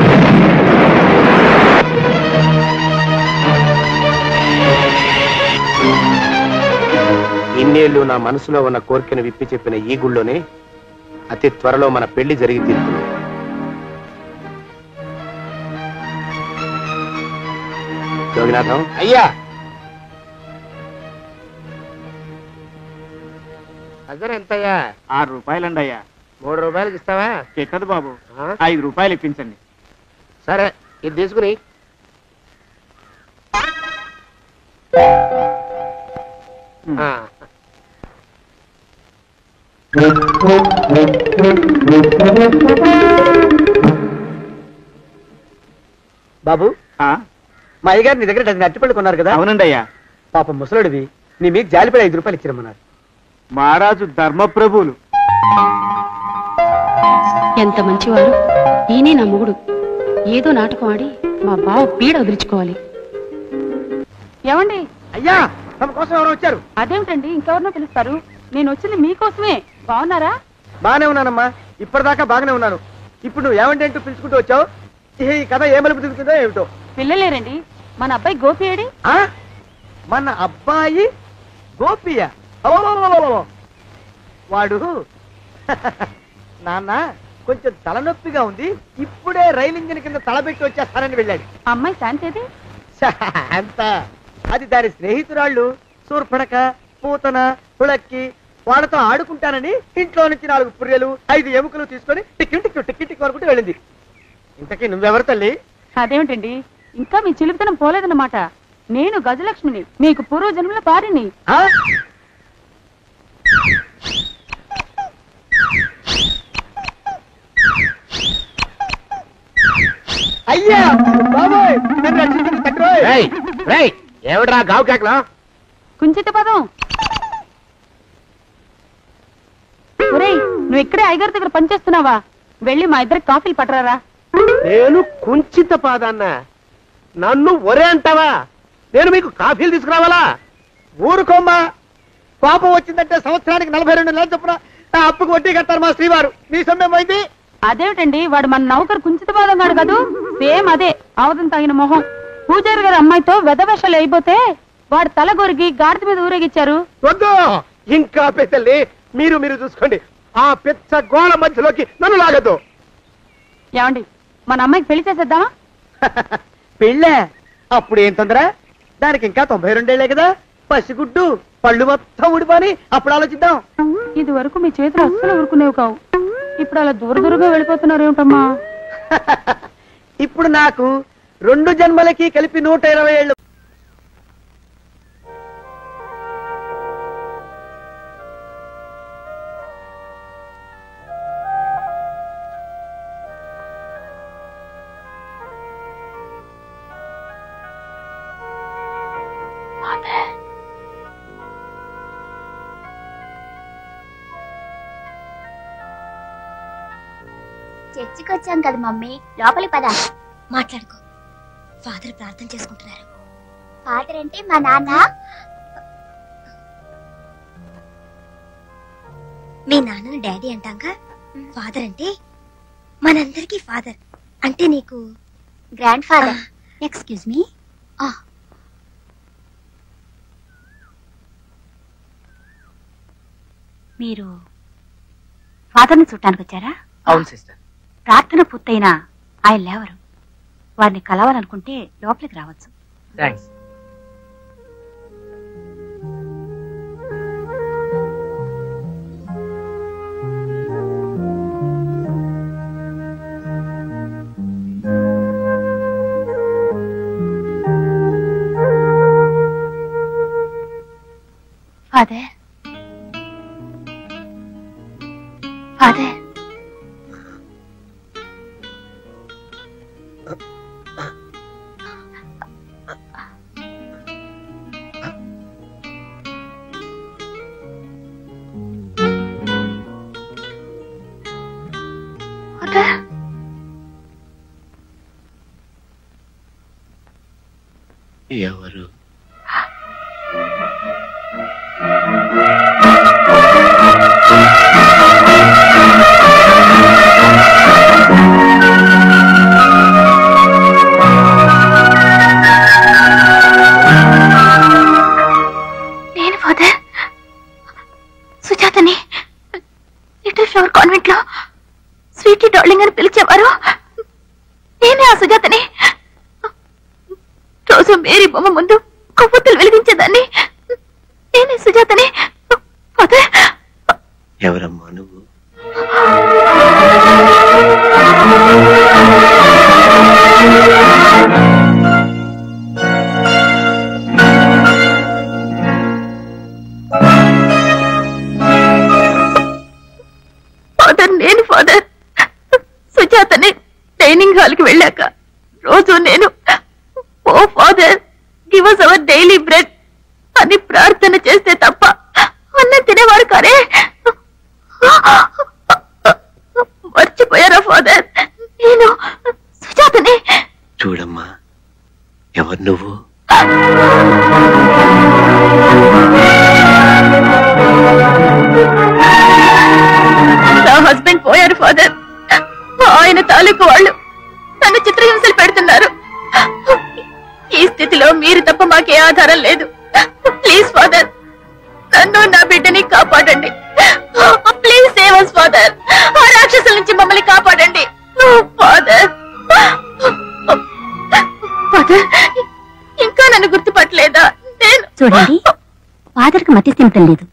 Speaker 2: ఇన్నేళ్లు నా మనసులో ఉన్న కోరికను విప్పి చెప్పిన ఈ గుళ్ళోనే అతి త్వరలో మన పెళ్లి జరిగి తీరుతుంది. యోగినాథం. అయ్యా, అజర్ ఎంతయ్యా?
Speaker 9: 6 రూపాయలండి అయ్యా.
Speaker 2: 3 రూపాయలకి ఇస్తావా?
Speaker 9: చెక్కదు బాబు. 5 రూపాయలు ఇప్పించండి.
Speaker 2: సరే, ఇది తీసుకుని.
Speaker 6: బాబు, మా అయ్యగారు నీ దగ్గర డజన్ అరటిపళ్ళు కొన్నారు కదా?
Speaker 9: అవునండి అయ్యా.
Speaker 6: పాపం ముసలుడివి, నీ మీకు జాలిపడి 5 రూపాయలు ఇచ్చిరమ్మన్నారు.
Speaker 9: మహారాజు ధర్మప్రభువులు.
Speaker 10: ఎంత మంచివారు. ఈయనే నా మొగుడు. ఏదో నాటకం ఆడి మా బావ పీడ వదిలించుకోవాలి.
Speaker 4: ఏమండి?
Speaker 6: అయ్యా, తమ కోసం ఎవరు వచ్చారు?
Speaker 4: అదేమిటండి, ఇంకెవరినో పిలుస్తారు? నేను వచ్చింది మీకోసమే. బాగున్నారా?
Speaker 6: బాగానే ఉన్నానమ్మా, ఇప్పటిదాకా బాగానే ఉన్నాను. ఇప్పుడు నువ్వు ఏమంటే అంటూ పిలుచుకుంటూ వచ్చావు. ఈ కథ ఏ మలుపు తిరుగుతుందో ఏమిటో.
Speaker 4: పిల్లలేరండి. మన అబ్బాయి గోపి ఏడి?
Speaker 6: మన అబ్బాయి గోపియ? వాడు నాన్న కొంచెం తలనొప్పిగా ఉంది, ఇప్పుడే రైలు ఇంజిన్ కింద తలబెట్టి వచ్చేస్తానని వెళ్ళాడు.
Speaker 4: అమ్మాయి శాంతి
Speaker 6: అంత అది దాని స్నేహితురాళ్ళు సూర్పడక, పూతన, పుళక్కి వాళ్ళతో ఆడుకుంటానని ఇంట్లో నుంచి 4 పుర్రెలు 5 ఎముకలు తీసుకొని టిక్కి టిక్కి టిక్కి టిక్కి వరకు వెళ్ళింది. ఇంతకీ నువ్వెవరు తల్లి?
Speaker 4: అదేమిటండి, ఇంకా మీ చిలుపుతనం పోలేదన్నమాట. నేను గజలక్ష్మిని, మీకు పూర్వజన్మల పారిని.
Speaker 6: అయ్యా బాబోయ్, నన్ను రక్షించండి తండ్రోయ్.
Speaker 2: ఏమిట్రా గావు కేకలో?
Speaker 4: కుంచిత పదం. ఒరేయ్, నువ్వు ఇక్కడే అయ్యగారి దగ్గర పనిచేస్తున్నావా? వెళ్ళి మా ఇద్దరికి కాఫీలు పట్టరారా.
Speaker 2: నేను కుంచిత పాదాన్న? నన్ను ఒరే అంటావా? నేను మీకు కాఫీలు తీసుకురావాలా?
Speaker 6: ఊరుకోమ్మా, కోపం వచ్చిందంటే సంవత్సరానికి 42 నెలలు చొప్పున నా అప్పుకు వడ్డీ కట్టారు మా శ్రీవారు. నీ సొమ్మేం పోయింది?
Speaker 4: అదేమిటండి, వాడు మన నౌకరు కుంచిత పాదం కాడు కదూ? సేమ్ అదే, అవధం తగిన మొహం. పూజారి గారి అమ్మాయితో వెధవేషాలు అయిపోతే వాడు తల గొరిగి గాడిద మీద ఊరేగిచ్చారు.
Speaker 2: వద్దు, ఇంకా పెద్దల్ని మీరు చూసుకోండి. ఆ పెద్ద గోళ మధ్యలోకి నన్ను లాగద్దు.
Speaker 4: ఏమండి, మన అమ్మాయికి పెళ్లి చేసేద్దామా?
Speaker 6: పెళ్ళే? అప్పుడు ఏం తొందర? దానికి ఇంకా 92 ఏళ్లే కదా. పసిగుడ్డు పళ్ళు మొత్తం ఊడిపోని అప్పుడు ఆలోచిద్దాం.
Speaker 4: ఇది వరకు మీ చేతులు అస్సలు ఊరుకునేవి కావు. ఇప్పుడు అలా దూరంగా వెళ్ళిపోతున్నారు ఏమిటమ్మా?
Speaker 6: ఇప్పుడు నాకు 2 జన్మలకి కలిపి 120 ఏళ్ళు.
Speaker 8: చర్చికి వచ్చాం కదా మమ్మీ, లోపలి పద.
Speaker 7: మాట్లాడుకో. ఫాదర్ ప్రార్థన చేసుకుంటున్నారు.
Speaker 8: ఫాదర్ అంటే మా నాన్న.
Speaker 7: మీ నాన్నను డాడీ అంటాంగా. ఫాదర్ అంటే మనందరికీ ఫాదర్. అంటే నీకు
Speaker 8: గ్రాండ్ ఫాదర్.
Speaker 7: Excuse me.
Speaker 10: మీరు ఫాదర్ని చూడటానికి వచ్చారా?
Speaker 9: అవును సిస్టర్.
Speaker 10: ప్రార్థన పూర్తయినా ఆయన లేవరు. వారిని కలవాలనుకుంటే లోపలికి రావచ్చు.
Speaker 9: థ్యాంక్స్.
Speaker 10: ఫాదర్, ఫాదర్,
Speaker 2: ఎవరు?
Speaker 10: నేను ఫాదర్ సుజాతని లిటిల్ ఫ్లవర్ కాన్వెంట్ లో స్వీటీ డార్లింగ్ అని పిలిచేవారు. నేనే ఆ సుజాతని. రోజు మేరీ బొమ్మ ముందు కొవ్వొత్తులు వెలిగించేదాన్ని. నేనే సుజాతని. ఫాదర్,
Speaker 2: ఎవరమ్మా నువ్వు?
Speaker 10: ఫాదర్, నేను ఫాదర్ సుజాతని డైనింగ్ హాల్ కి వెళ్ళాక రోజు నేను O father give us our daily bread అని ప్రార్థన చేస్తే తప్ప అన్నం తినేవారు కారే. మర్చిపోయారా ఫాదర్? నేను సుజాతని.
Speaker 2: చూడమ్మా, ఎవరు నువ్వు?
Speaker 10: నా హస్బెండ్ పోయారు ఫాదర్. ఆయన తాలూకు వాళ్ళు నన్ను చిత్రహింసలు పెడుతున్నారు. ఈ స్థితిలో మీరు తప్ప మాకే ఆధారం లేదు. ప్లీజ్ ఫాదర్, నన్ను నా బిడ్డని కాపాడండి. Please save us father. ఆ రాక్షసుల నుంచి మమ్మల్ని కాపాడండి ఫాదర్. ఫాదర్, ఇంకా నన్ను గుర్తుపట్టలేదా? నేను
Speaker 8: చూడండి, ఫాదర్కి మతి స్థిమితం లేదు.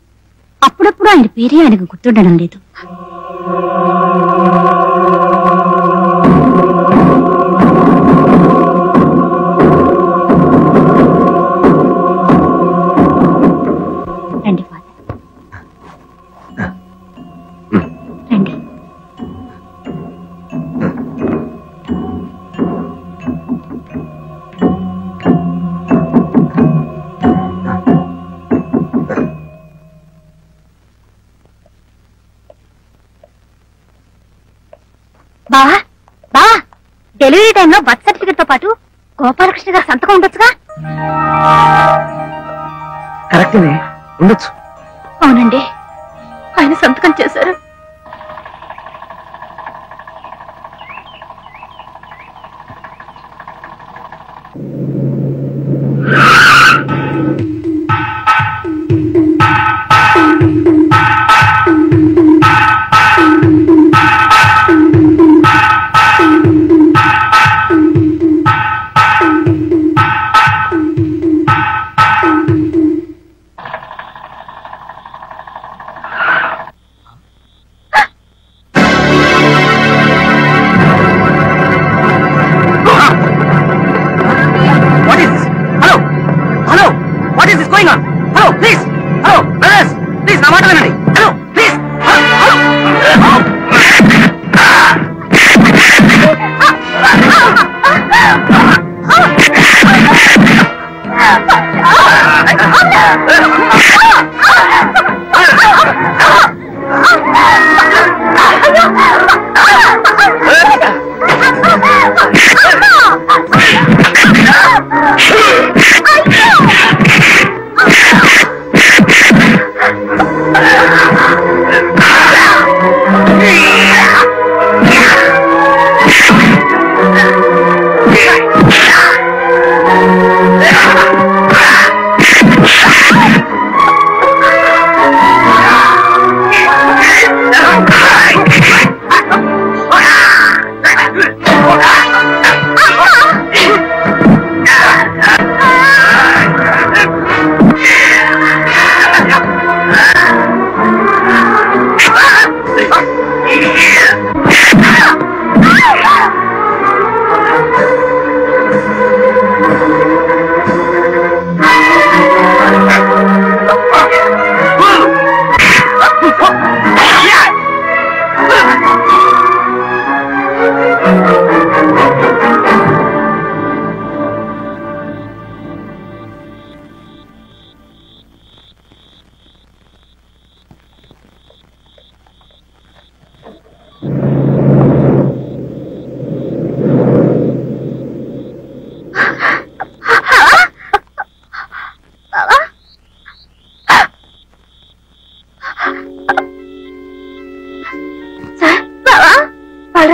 Speaker 8: అప్పుడప్పుడు ఆయన పేరే ఆయనకు గుర్తుండడం లేదు. రండి ఫాదర్, రండి. బావా, బావా, డెలివరీ టైంలో బర్త్ సర్టిఫికెట్ తో పాటు గోపాలకృష్ణ గారి సంతకం ఉండొచ్చుగా?
Speaker 9: కరెక్టేనే, ఉండొచ్చు.
Speaker 10: అవునండి, ఆయన సంతకం చేశారు.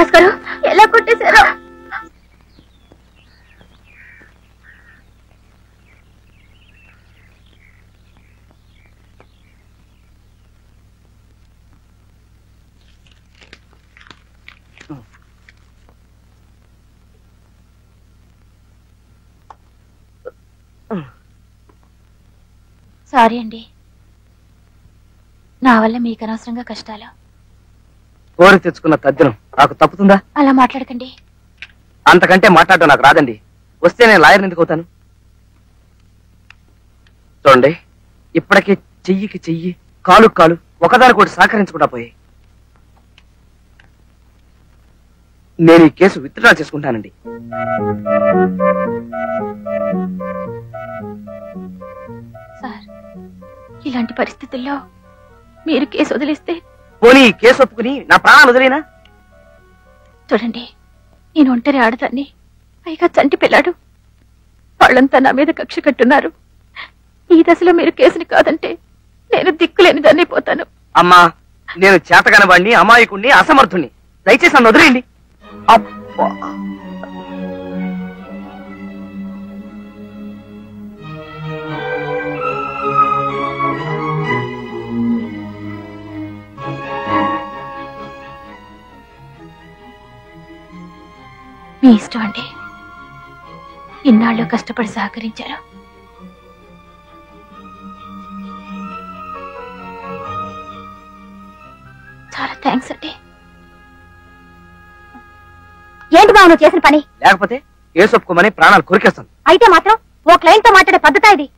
Speaker 10: బాలరాజు గారు ఎలా కొట్టేశారో. సారీ అండి, నా వల్ల మీకు అనవసరంగా కష్టాలు.
Speaker 11: కోరి తెచ్చుకున్న తద్దినం నాకు తప్పుతుందా?
Speaker 10: అలా మాట్లాడకండి.
Speaker 11: అంతకంటే మాట్లాడడం నాకు రాదండి. వస్తే నేను లాయర్ని ఎందుకు అవుతాను? చూడండి, ఇప్పటికే చెయ్యికి చెయ్యి, కాలు కాలు ఒకదానికోటి సహకరించకుండా పోయాయి. నేను ఈ కేసు విత్డ్రా చేసుకుంటానండి.
Speaker 10: సార్, ఇలాంటి పరిస్థితుల్లో మీరు కేసు వదిలేస్తే?
Speaker 11: పోనీ కేసు ఒప్పుకుని నా ప్రాణాలు వదిలేనా?
Speaker 10: చూడండి, నేను ఒంటరి ఆడదాన్ని, పైగా చంటి పిల్లాడు. వాళ్ళంతా నా మీద కక్ష కట్టున్నారు. ఈ దశలో మీరు కేసుని కాదంటే నేను దిక్కులేని దాన్ని పోతాను.
Speaker 11: అమ్మా, నేను చేతగాని వాడిని, అమాయకుణ్ణి, అసమర్థుణ్ణి. దయచేసి నన్ను వదిలేయండి. అబ్బా,
Speaker 10: మీ ఇష్టం అండి. ఇన్నాళ్ళు కష్టపడి సహకరించారు. చాలా థ్యాంక్స్ అండి.
Speaker 8: ఏంటి బావ నువ్వు చేసిన పని?
Speaker 11: లేకపోతే కేసు ఒప్పుకోమని ప్రాణాలు కొరికేస్తాను.
Speaker 8: అయితే మాత్రం ఓ క్లయింట్ తో మాట్లాడే పద్ధత ఇది?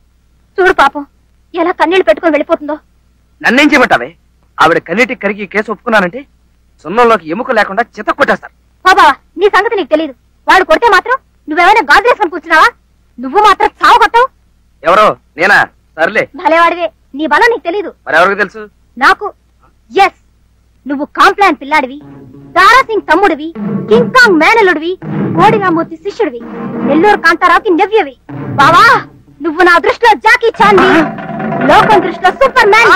Speaker 8: చూడు పాపం ఎలా కన్నీళ్లు పెట్టుకుని వెళ్ళిపోతుందో.
Speaker 11: నన్నేం చేయమంటావే? ఆవిడ కన్నీటికి కరిగి కేసు ఒప్పుకున్నానంటే సున్నంలోకి ఎముక లేకుండా చిత కొట్టేస్తారు.
Speaker 8: బాబా, నీ సంగతి నీకు తెలీదు. వాడు కొడితే మాత్రం నువ్వేమైనా గాజులేసుకొని కూర్చున్నావా? నువ్వు మాత్రం చావు కొట్టావు.
Speaker 11: ఎవరో నేనా? సర్లే,
Speaker 8: భలేవాడివే. నీ బలం నీకు తెలీదు.
Speaker 11: మరెవరికి తెలుసు?
Speaker 8: నాకు. ఎస్, నువ్వు కాంప్లాన్ పిల్లాడివి, దారాసింగ్ తమ్ముడివి, కింగ్ కాంగ్ మేనలుడివి, కోడిరామూర్తి శిష్యుడివి, నెల్లూరు కాంతారావుకి నవ్యవి. బావా, నువ్వు నా దృష్టిలో జాకీ చాన్, లోకం దృష్టిలో సూపర్ మ్యాన్.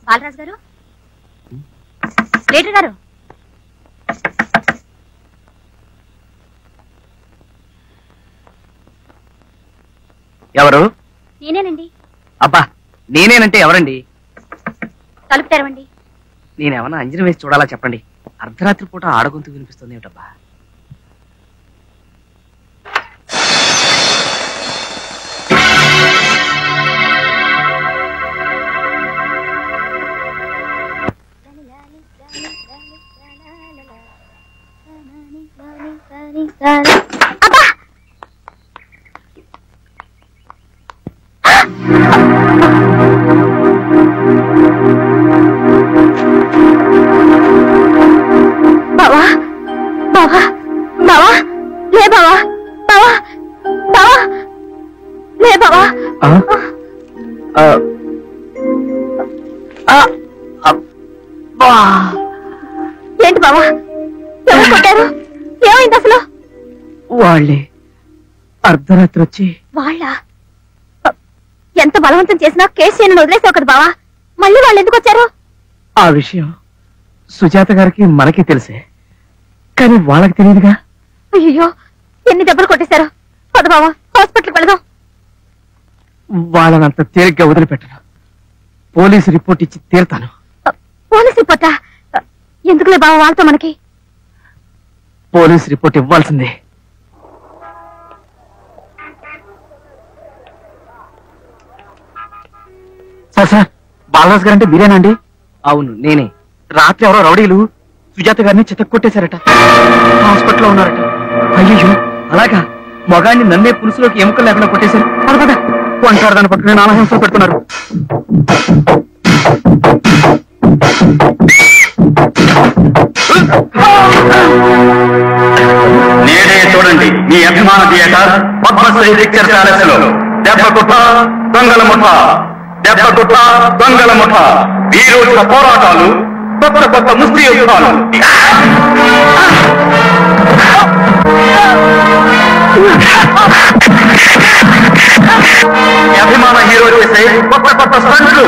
Speaker 8: బాలరాజు గారు, లీడర్ గారు,
Speaker 11: ఎవరు?
Speaker 8: నేనేనండి.
Speaker 11: అబ్బా, నేనేనంటే ఎవరండి?
Speaker 8: తలుపు తెరవండి.
Speaker 11: నేనేమన్నా అంజనం వేసి చూడాలా చెప్పండి. అర్ధరాత్రి పూట ఆడగొంతు వినిపిస్తుంది ఏమిటబ్బా?
Speaker 10: బావా, బావా, బావా, లే బావా, బావా, బావా, లే బావా. ఏంటి బావా, ఎవరు కొట్టారు? ఏమైంది అసలు?
Speaker 11: వాళ్ళే అర్ధరాత్రి వచ్చి.
Speaker 8: వాళ్ళ ఎంత బలవంతం చేసినా కేసు నేను వదిలేసావు కదా బావా. మళ్ళీ వాళ్ళు ఎందుకు వచ్చారు?
Speaker 11: ఆ విషయం సుజాత గారికి మనకి తెలిసే, కానీ వాళ్ళకి తెలియదుగా.
Speaker 8: అయ్యో, ఎన్ని దెబ్బలు కొట్టేశారు. పద బావా, హాస్పిటల్కి వెళదాం.
Speaker 11: వాళ్ళనంత తేలిగ్గా వదిలిపెట్టను. పోలీసు రిపోర్ట్ ఇచ్చి తీరుతాను.
Speaker 8: పోలీస్ రిపోర్టా? ఎందుకులే బావా వాళ్ళతో మనకి.
Speaker 11: పోలీసు రిపోర్ట్ ఇవ్వాల్సిందే. సార్ సార్, బాలరాజు గారంటే మీరేనా అండి? అవును, నేనే. రాత్రి ఎవరో రౌడీలు సుజాత గారిని చితక్కొట్టేశారట. హాస్పిటల్లో ఉన్నారట. అయ్యో, అలాగా? మగాన్ని నన్నే పులుసులోకి ఎముకలు లేకుండా కొట్టేశారు. పద పద, అంటారు దాన్ని పట్టుకుని నానా హింసలు పెడుతున్నారు.
Speaker 12: నేడే చూడండి మీ అభిమాన థియేటర్ పద్మశ్రీ పిక్చర్ ప్యాలెస్ లో దెబ్బ కుట్ర, దొంగల ముఠ, దెబ్బగుట్ట దొంగల ముఠ వీరుల పోరాటాలు కొత్త కొత్త ముస్తి యుద్ధాలు అభిమాన హీరో చేసే కొత్త కొత్త స్టంట్లు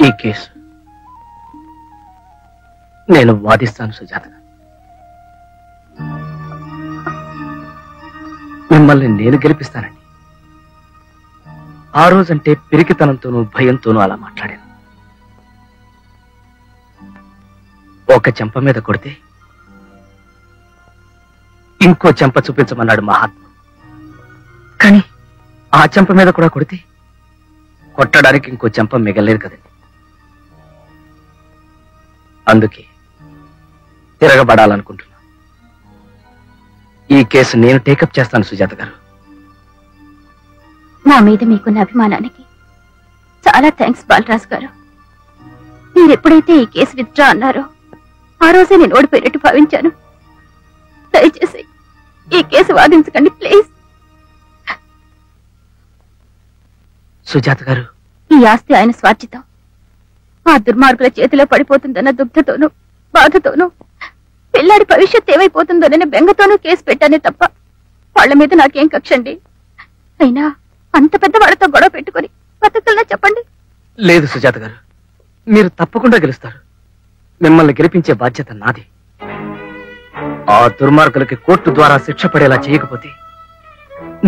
Speaker 11: ఈ కేసు నేను వాదిస్తాను సుజాత. మిమ్మల్ని నేను గెలిపిస్తానండి. ఆ రోజంటే పిరికితనంతోనూ భయంతోనూ అలా మాట్లాడాను. ఒక చెంప మీద కొడితే ఇంకో చెంప చూపించమన్నాడు మహాత్మ. కానీ ఆ చెంప మీద కూడా కొడితే కొట్టడానికి ఇంకో చెంప మిగలేదు కదండి. అందుకే తిరగబడాలనుకుంటున్నా. ఈ కేసు నేను టేకప్ చేస్తాను సుజాత గారు.
Speaker 10: నా మీద మీకున్న అభిమానానికి చాలా థ్యాంక్స్ బాలరాజు గారు. మీరెప్పుడైతే ఈ కేసు విత్డ్రా అన్నారో ఆ రోజే నేను ఓడిపోయినట్టు భావించాను. దయచేసి ఈ కేసు వాదించకండి ప్లీజ్.
Speaker 11: సుజాత గారు,
Speaker 10: ఈ ఆస్తి ఆయన స్వార్జితం. ఆ దుర్మార్గుల చేతిలో పడిపోతుందన్న దుగ్ధతోనూ బాధతోనూ పిల్లాడి భవిష్యత్ ఏమైపోతుందోనని బెంగతోనూ కేసు పెట్టానే తప్ప వాళ్ల మీద నాకేం కక్షండి. అయినా అంత పెద్ద వాళ్ళతో గొడవ పెట్టుకుని బతుకుల్లా చెప్పండి.
Speaker 11: లేదు సుజాత గారు, మీరు తప్పకుండా గెలుస్తారు. మిమ్మల్ని గెలిపించే బాధ్యత నాది. ఆ దుర్మార్గులకి కోర్టు ద్వారా శిక్ష పడేలా చేయకపోతే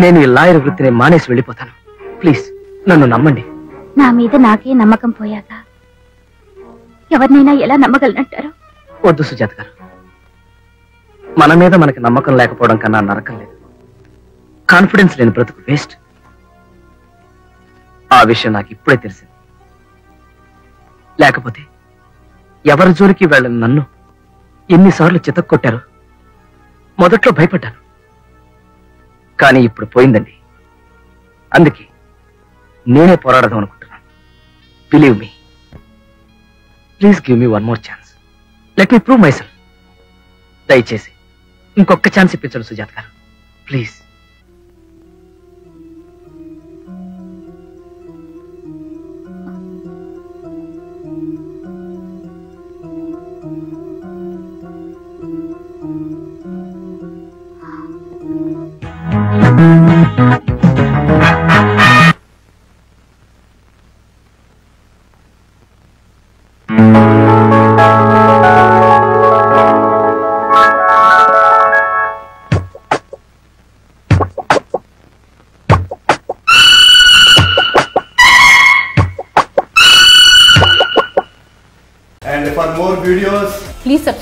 Speaker 11: నేను ఈ లాయర్ వృత్తిని మానేసి వెళ్ళిపోతాను. ప్లీజ్ నన్ను నమ్మండి.
Speaker 10: నా మీద నాకే నమ్మకం పోయాక ఎవరినైనా ఎలా నమ్మగలనంటారు?
Speaker 11: వద్దు సుజాత గారు, మన మీద మనకి నమ్మకం లేకపోవడం కన్నా నరకం లేదు. కాన్ఫిడెన్స్ లేని బ్రతుకు వేస్ట్. ఆ విషయం నాకు ఇప్పుడే తెలిసింది. లేకపోతే ఎవరి జోలికి వెళ్ళని నన్ను ఎన్నిసార్లు చితక్కొట్టారు. మొదట్లో భయపడ్డాను, కానీ ఇప్పుడు పోయిందండి. అందుకే నేనే పోరాడదాం అనుకుంటున్నాను. Believe me. Please give me one more chance. Let me prove my self. దయచేసి ఇంకొక ఛాన్స్ ఇప్పించండి సుజాత గారు, please.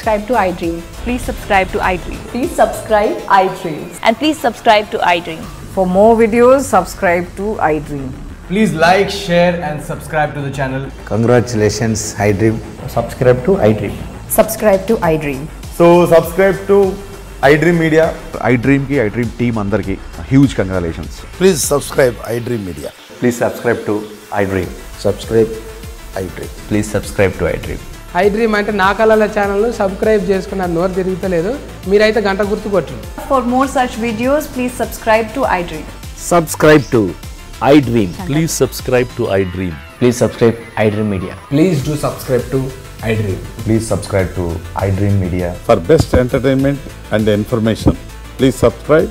Speaker 13: subscribe to iDream.
Speaker 14: Please subscribe to iDream.
Speaker 13: Please subscribe iDream.
Speaker 14: And please subscribe to iDream.
Speaker 13: For more videos, subscribe to iDream.
Speaker 15: Please like, share and subscribe to the channel.
Speaker 16: Congratulations, iDream. Subscribe to iDream.
Speaker 13: Subscribe to iDream.
Speaker 17: So subscribe to iDream Media. iDream ki iDream team andarki huge congratulations.
Speaker 16: Please subscribe iDream Media.
Speaker 9: Please subscribe to iDream.
Speaker 16: Subscribe iDream.
Speaker 9: Please subscribe to iDream.
Speaker 13: iDream అంటే నా కళల channel subscribe చేసుకున్న నోరు తిరుగుతలేదు మీరైతే గంట గుర్తు కొట్టండి.
Speaker 14: For more such videos, please subscribe to iDream.
Speaker 16: Subscribe to iDream.
Speaker 18: Please subscribe to iDream.
Speaker 9: Please subscribe iDream Media.
Speaker 15: Please do subscribe to iDream.
Speaker 17: Please subscribe to iDream Media. For best entertainment and information, please subscribe